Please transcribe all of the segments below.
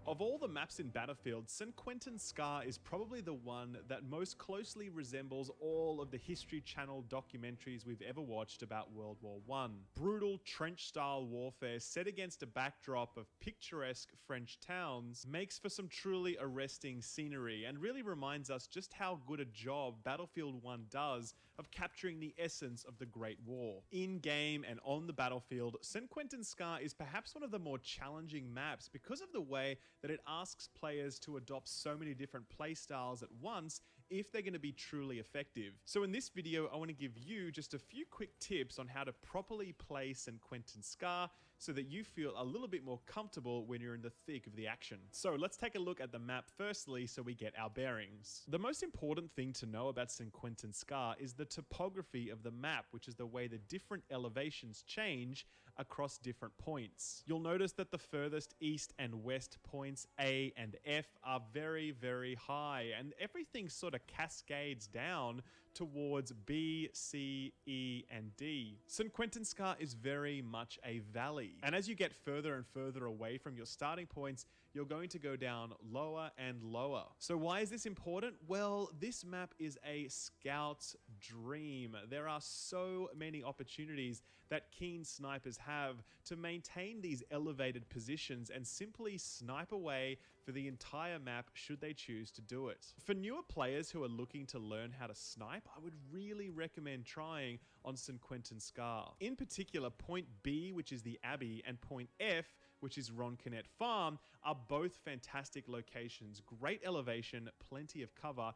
Of all the maps in Battlefield, St. Quentin Scar is probably the one that most closely resembles all of the History Channel documentaries we've ever watched about World War I. Brutal trench-style warfare set against a backdrop of picturesque French towns makes for some truly arresting scenery and really reminds us just how good a job Battlefield 1 does of capturing the essence of the Great War. In-game and on the battlefield, St. Quentin Scar is perhaps one of the more challenging maps because of the way that it asks players to adopt so many different playstyles at once if they're going to be truly effective. So in this video, I want to give you just a few quick tips on how to properly play St. Quentin Scar so that you feel a little bit more comfortable when you're in the thick of the action. So let's take a look at the map firstly so we get our bearings. The most important thing to know about St. Quentin Scar is the topography of the map, which is the way the different elevations change across different points. You'll notice that the furthest east and west points A and F are very, very high, and everything sort of cascades down towards B, C, E, and D. St. Quentin Scar is very much a valley, and as you get further and further away from your starting points, you're going to go down lower and lower. So why is this important? Well, this map is a scout's dream. There are so many opportunities that keen snipers have to maintain these elevated positions and simply snipe away for the entire map should they choose to do it. For newer players who are looking to learn how to snipe, I would really recommend trying on St. Quentin Scar. In particular, point B, which is the Abbey, and point F, which is Roncanet Farm, are both fantastic locations. Great elevation, plenty of cover,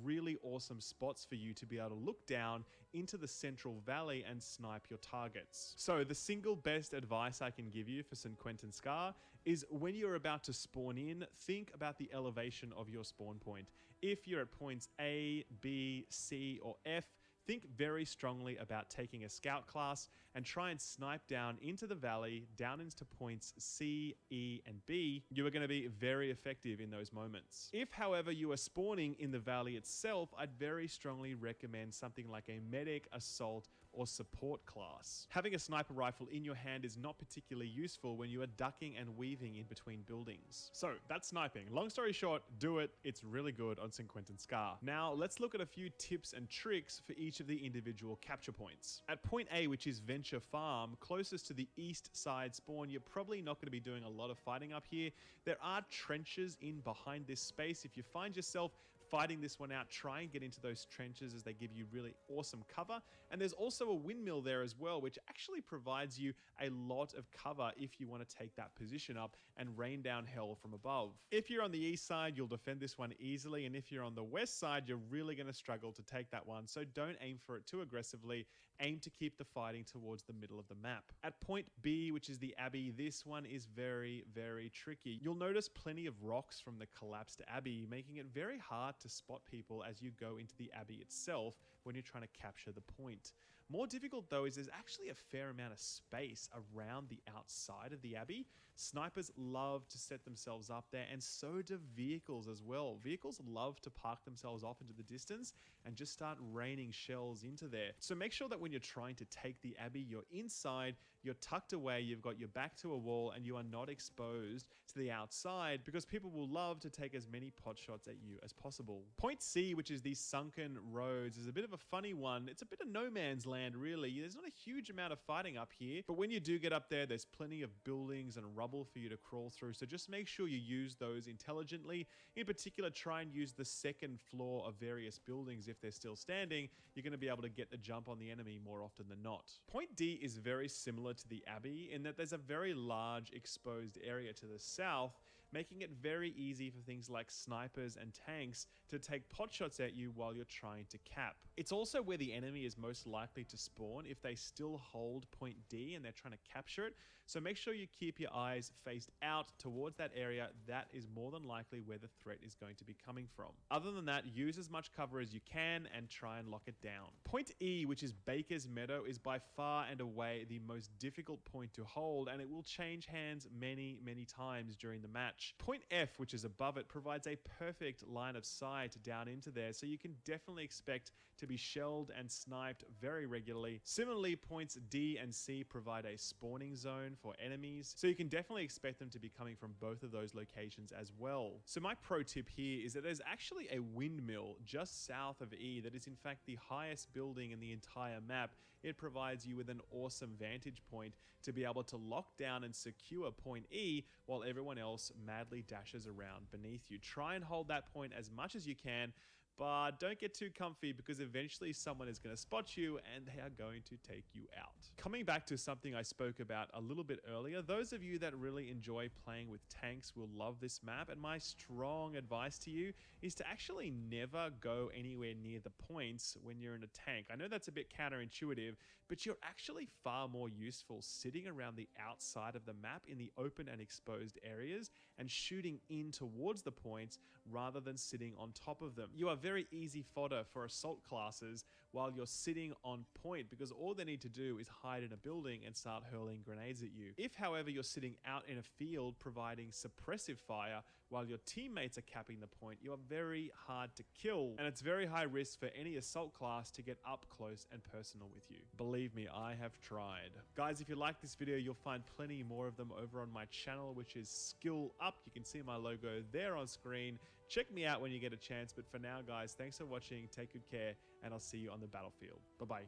really awesome spots for you to be able to look down into the central valley and snipe your targets. So the single best advice I can give you for St. Quentin Scar is when you're about to spawn in, think about the elevation of your spawn point. If you're at points A, B, C, or F, think very strongly about taking a scout class and try and snipe down into the valley, down into points C, E, and B. You are going to be very effective in those moments. If, however, you are spawning in the valley itself, I'd very strongly recommend something like a medic, assault, or support class. Having a sniper rifle in your hand is not particularly useful when you are ducking and weaving in between buildings. So that's sniping. Long story short, do it. It's really good on St. Quentin Scar. Now let's look at a few tips and tricks for each of the individual capture points. At point A, which is Venture Farm, closest to the east side spawn, you're probably not going to be doing a lot of fighting up here. There are trenches in behind this space. If you find yourself fighting this one out, try and get into those trenches as they give you really awesome cover. And there's also a windmill there as well, which actually provides you a lot of cover if you want to take that position up and rain down hell from above. If you're on the east side, you'll defend this one easily, and if you're on the west side, you're really going to struggle to take that one. So don't aim for it too aggressively. Aim to keep the fighting towards the middle of the map. At point B, which is the Abbey, this one is very, very tricky. You'll notice plenty of rocks from the collapsed Abbey, making it very hard to spot people as you go into the Abbey itself when you're trying to capture the point. More difficult though is there's actually a fair amount of space around the outside of the Abbey. Snipers love to set themselves up there, and so do vehicles as well. Vehicles love to park themselves off into the distance and just start raining shells into there. So make sure that when you're trying to take the Abbey, you're inside, you're tucked away, you've got your back to a wall, and you are not exposed to the outside, because people will love to take as many pot shots at you as possible. Point C, which is these sunken roads, is a bit of a funny one. It's a bit of no man's land, really. There's not a huge amount of fighting up here, but when you do get up there, there's plenty of buildings and rubble for you to crawl through, so just make sure you use those intelligently. In particular, try and use the second floor of various buildings if they're still standing. You're going to be able to get the jump on the enemy more often than not. Point D is very similar to the Abbey in that there's a very large exposed area to the south, making it very easy for things like snipers and tanks to take pot shots at you while you're trying to cap. It's also where the enemy is most likely to spawn if they still hold point D and they're trying to capture it. So make sure you keep your eyes faced out towards that area. That is more than likely where the threat is going to be coming from. Other than that, use as much cover as you can and try and lock it down. Point E, which is Baker's Meadow, is by far and away the most difficult point to hold, and it will change hands many, many times during the match. Point F, which is above it, provides a perfect line of sight down into there, so you can definitely expect to be shelled and sniped very regularly. Similarly, points D and C provide a spawning zone zone for enemies, so you can definitely expect them to be coming from both of those locations as well. So my pro tip here is that there's actually a windmill just south of E that is in fact the highest building in the entire map. It provides you with an awesome vantage point to be able to lock down and secure point E while everyone else madly dashes around beneath you. Try and hold that point as much as you can, but don't get too comfy because eventually someone is going to spot you and they are going to take you out. Coming back to something I spoke about a little bit earlier, those of you that really enjoy playing with tanks will love this map, and my strong advice to you is to actually never go anywhere near the points when you're in a tank. I know that's a bit counterintuitive, but you're actually far more useful sitting around the outside of the map in the open and exposed areas and shooting in towards the points rather than sitting on top of them. You are very easy fodder for assault classes while you're sitting on point because all they need to do is hide in a building and start hurling grenades at you. If, however, you're sitting out in a field providing suppressive fire while your teammates are capping the point, you are very hard to kill, and it's very high risk for any assault class to get up close and personal with you. Believe me, I have tried. Guys, if you like this video, you'll find plenty more of them over on my channel, which is Skill Up. You can see my logo there on screen. Check me out when you get a chance, but for now, guys, thanks for watching, take good care, and I'll see you on the battlefield. Bye-bye.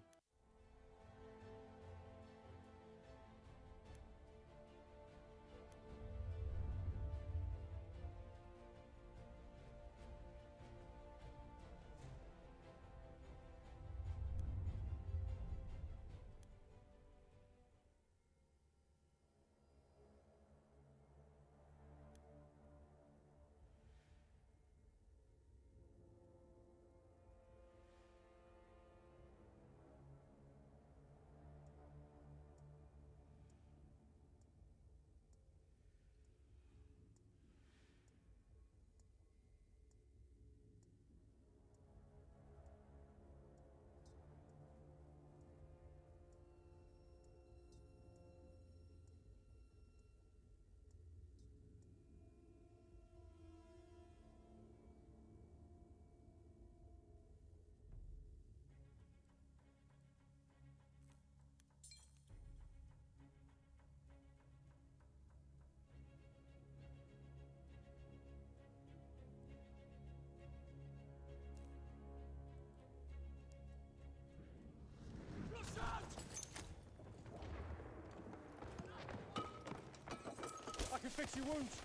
I can fix your wounds.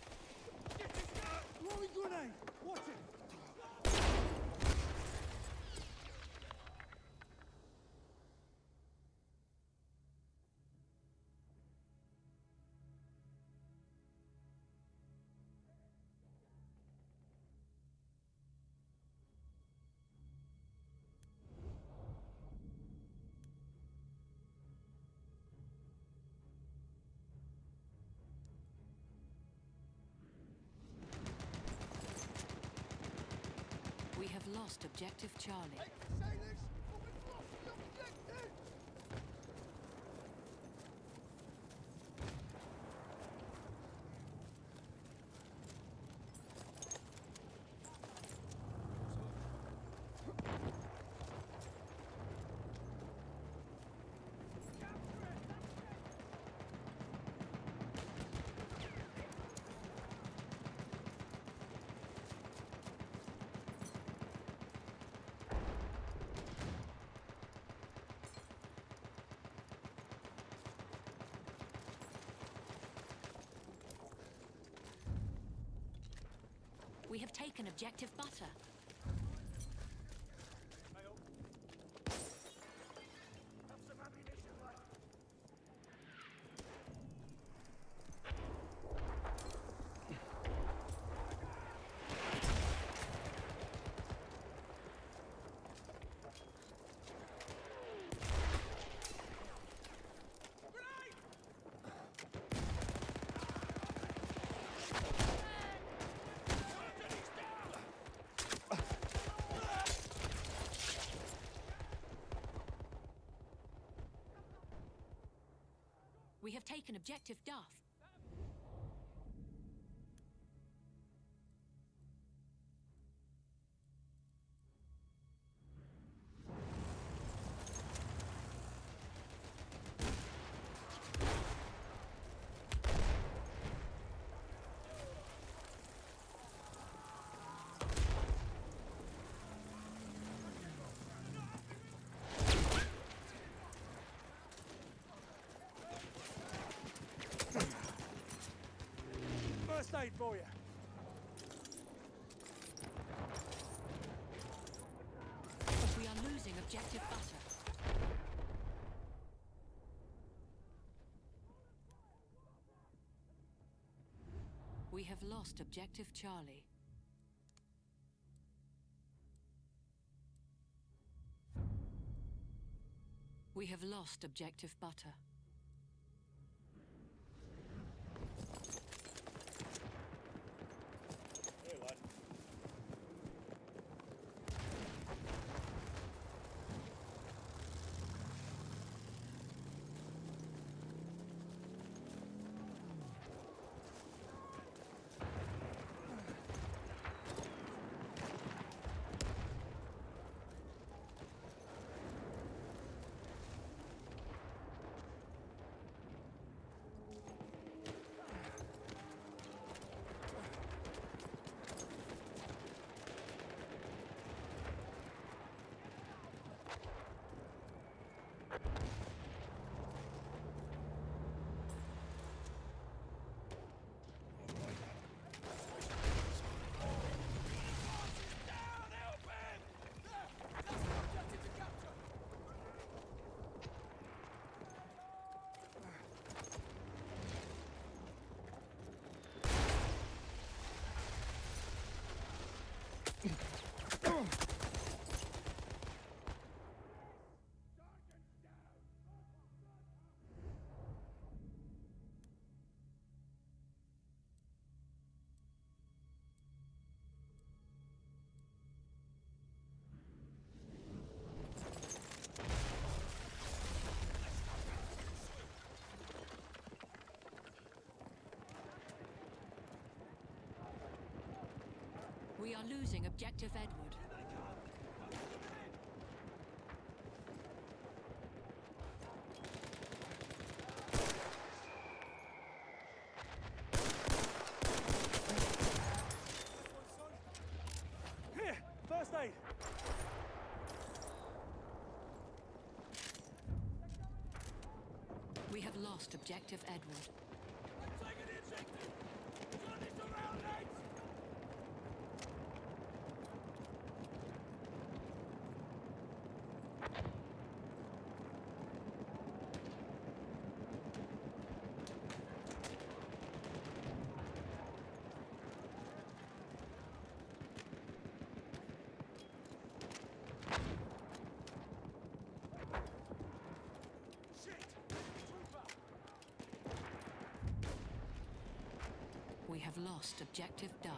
Throwing grenade. Watch it. We have lost objective Charlie. We have taken objective butter. We have taken objective Duff. First aid for you. We are losing objective butter. We have lost objective Charlie. We have lost objective butter. Hey, lad. We are losing objective Edward. Here, first aid. We have lost objective Edward. We have lost objective Duff.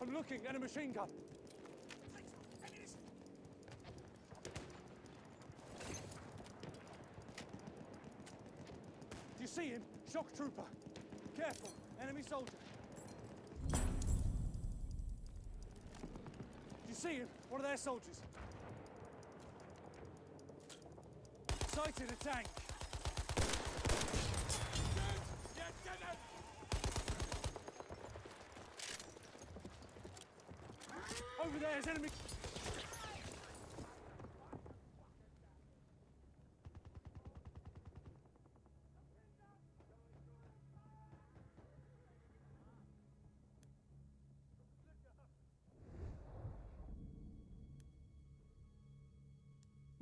I'm looking at a machine gun. Do you see him? Shock trooper. Careful, enemy soldier. Do you see him? One of their soldiers. Sighted a tank. Over there is enemy.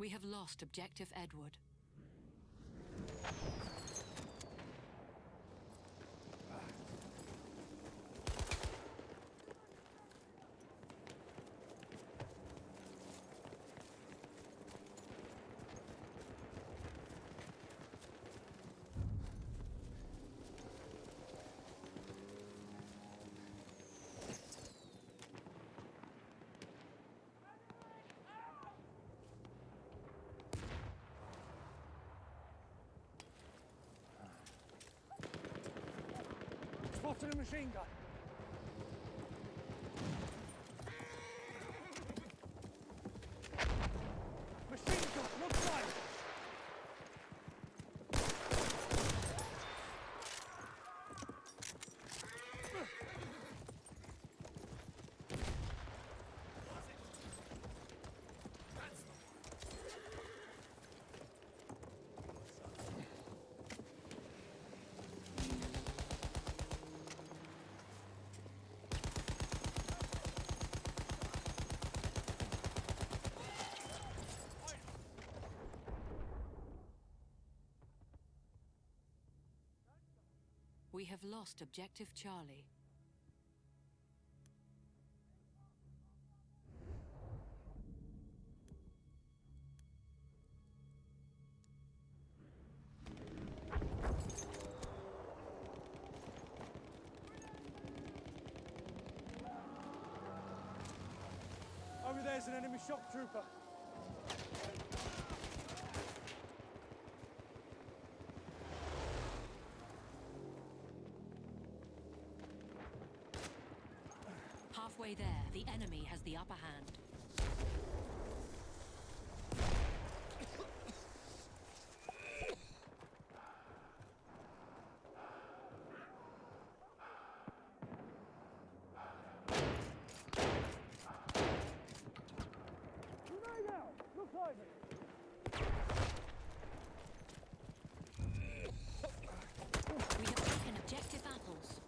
We have lost objective Edward. Spotted a machine gun. Machine gun, look side. We have lost objective Charlie. Over there's an enemy shock trooper. Halfway there, the enemy has the upper hand. Grenade out! Look side. We have taken objective apples.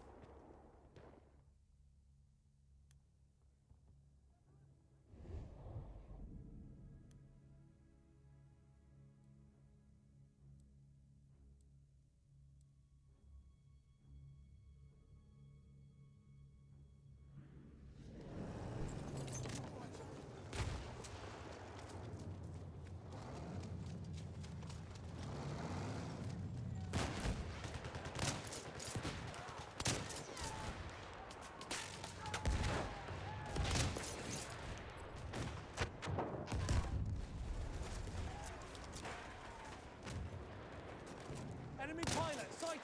Enemy pilot sighted.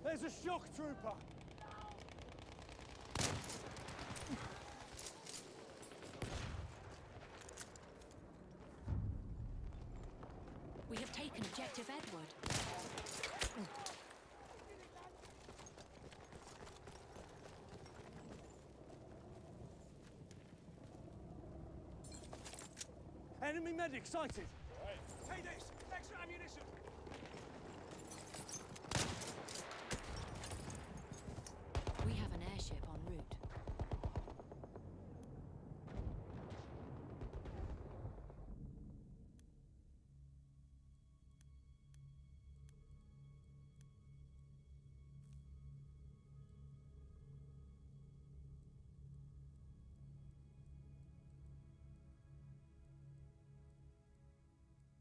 There's a shock trooper. We have taken objective Edward. Enemy medic sighted. Take this! Extra ammunition! We have an airship en route.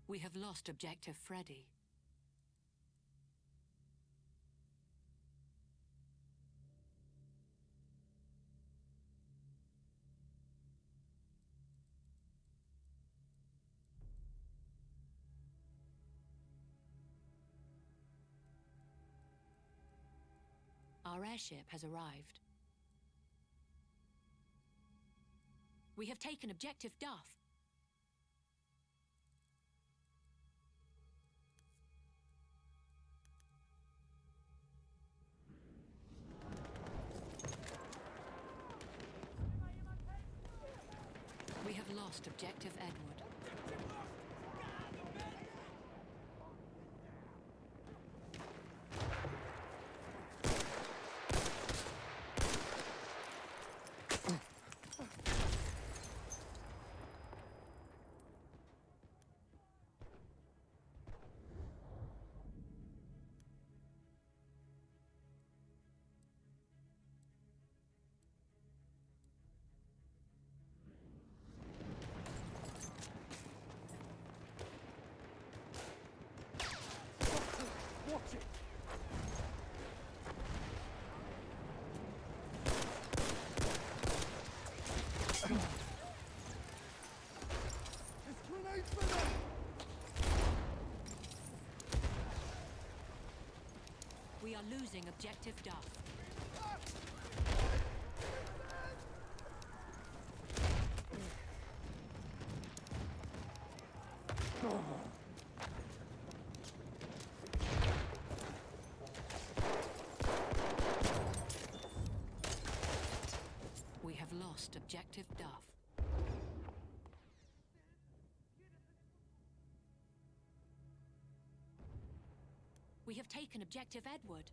We have lost objective Freddy. Our airship has arrived. We have taken objective Duff. We have lost objective Edward. losing objective Duff. We have lost objective Duff. We have taken objective Edward.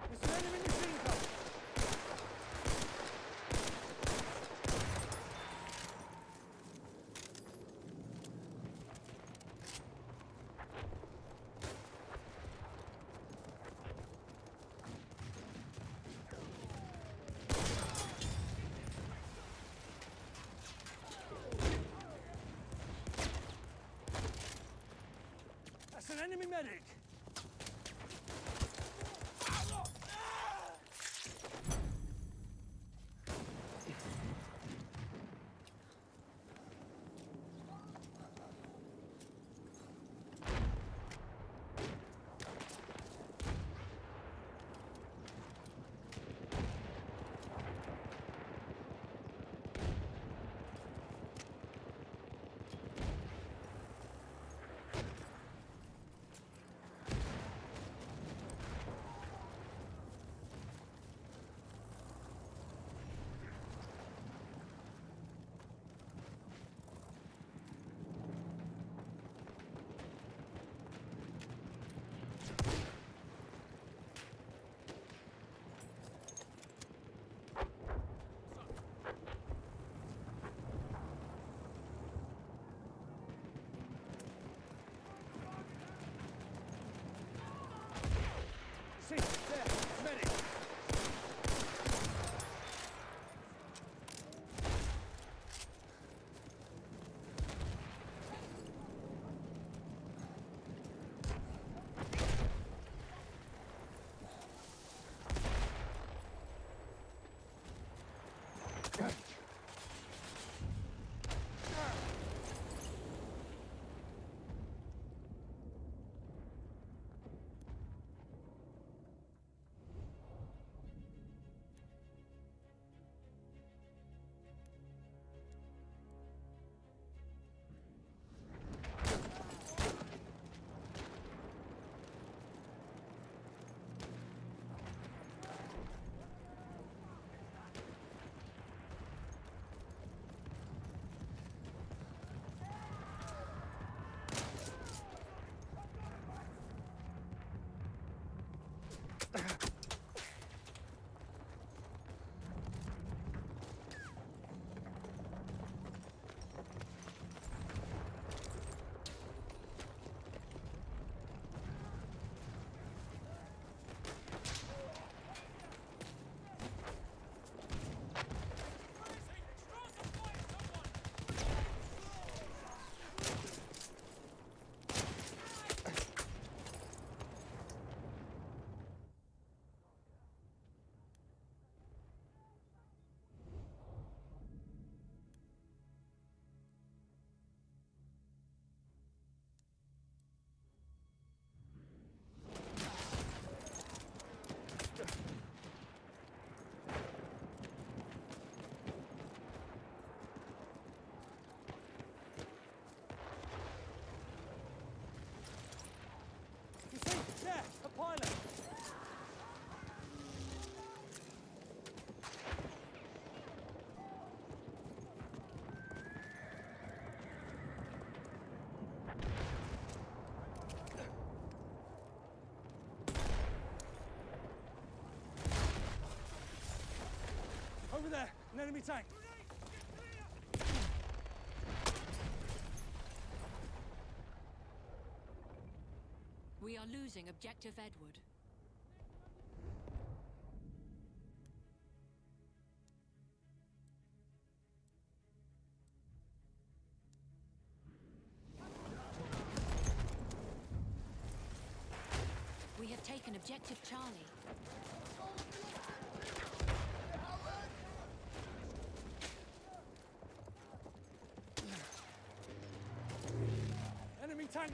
There's an enemy machine gun! That's an enemy medic! See, there, medic! There, a pilot! Over there, an enemy tank! We are losing objective Edward. We have taken objective Charlie. Enemy tank!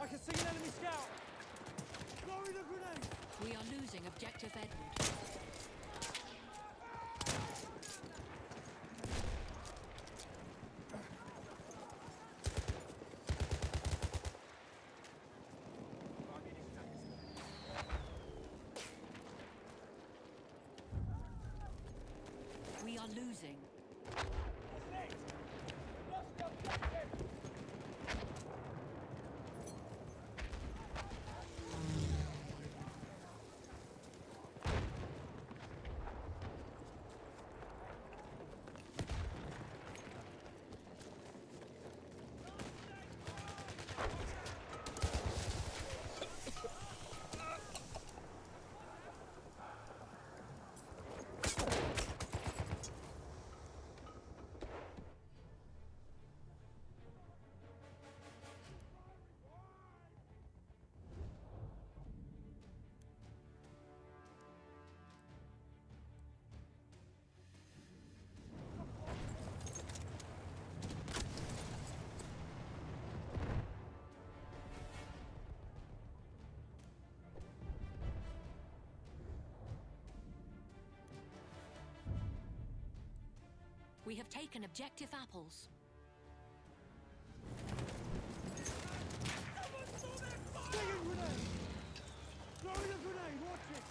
I can see an enemy scout! Throwing a grenade! We are losing objective Edward. We are losing. We have taken objective apples. Stinging grenade! Throwing a grenade, watch it!